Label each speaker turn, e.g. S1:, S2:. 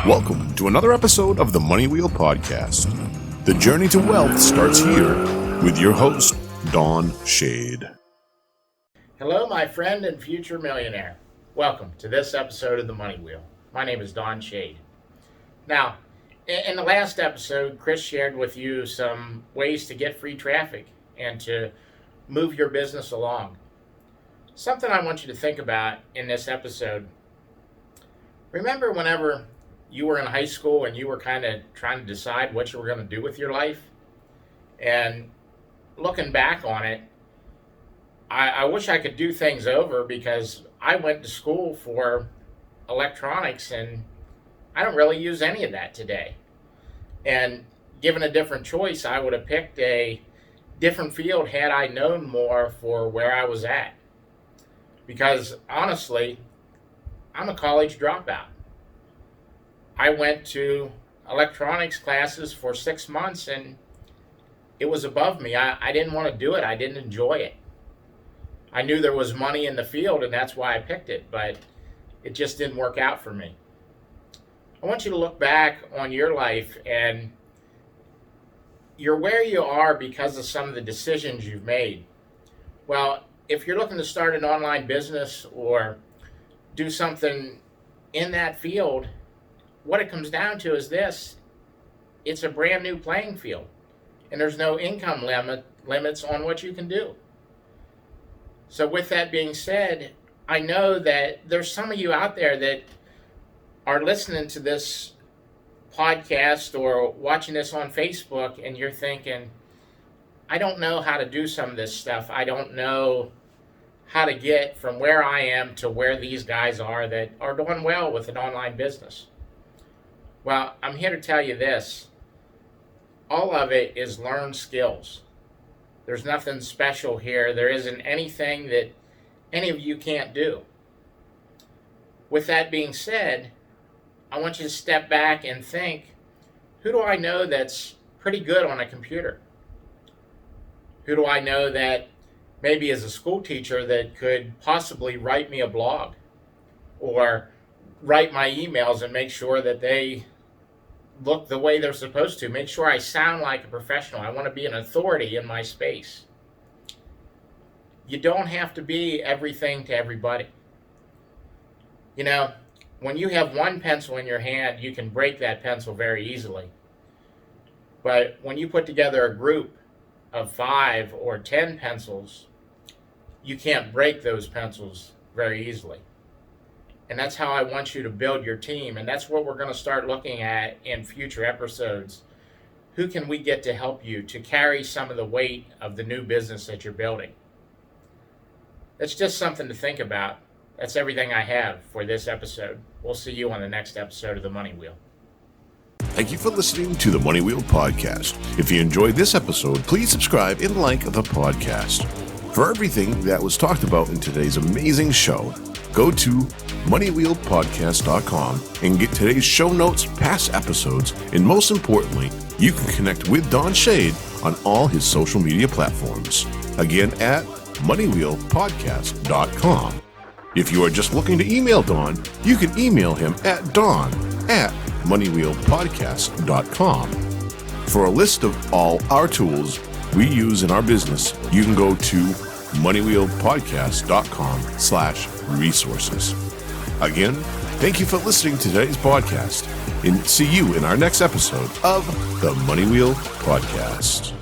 S1: Welcome to another episode of the Money Wheel Podcast. The journey to wealth starts here with your host, Don Shade.
S2: Hello, my friend and future millionaire. Welcome to this episode of the Money Wheel. My name is Don Shade. Now, in the last episode, Kris shared with you some ways to get free traffic and to move your business along. Something I want you to think about in this episode. Remember whenever you were in high school and you were kind of trying to decide what you were going to do with your life? And looking back on it, I wish I could do things over because I went to school for electronics and I don't really use any of that today. And given a different choice, I would have picked a different field had I known more for where I was at. Because honestly, I'm a college dropout. I went to electronics classes for 6 months and it was above me. I didn't want to do it. I didn't enjoy it. I knew there was money in the field and that's why I picked it, but it just didn't work out for me. I want you to look back on your life and you're where you are because of some of the decisions you've made. Well, if you're looking to start an online business or do something in that field, what it comes down to is this: it's a brand new playing field and there's no income limits on what you can do. So with that being said, I know that there's some of you out there that are listening to this podcast or watching this on Facebook and you're thinking, I don't know how to do some of this stuff. I don't know how to get from where I am to where these guys are that are doing well with an online business. Well, I'm here to tell you this. All of it is learned skills. There's nothing special here. There isn't anything that any of you can't do. With that being said, I want you to step back and think, who do I know that's pretty good on a computer? Who do I know that maybe as a school teacher that could possibly write me a blog or write my emails and make sure that they look the way they're supposed to, make sure I sound like a professional. I want to be an authority in my space. You don't have to be everything to everybody. You know, when you have one pencil in your hand, you can break that pencil very easily. But when you put together a group of 5 or 10 pencils, you can't break those pencils very easily. And that's how I want you to build your team. And that's what we're going to start looking at in future episodes. Who can we get to help you to carry some of the weight of the new business that you're building? That's just something to think about. That's everything I have for this episode. We'll see you on the next episode of The Money Wheel.
S1: Thank you for listening to the Money Wheel Podcast. If you enjoyed this episode, please subscribe and like the podcast. For everything that was talked about in today's amazing show, go to moneywheelpodcast.com and get today's show notes, past episodes, and most importantly, you can connect with Don Shade on all his social media platforms. Again, at moneywheelpodcast.com. If you are just looking to email Don, you can email him at don@moneywheelpodcast.com. For a list of all our tools we use in our business, you can go to moneywheelpodcast.com/resources. Again, thank you for listening to today's podcast and see you in our next episode of the Money Wheel Podcast.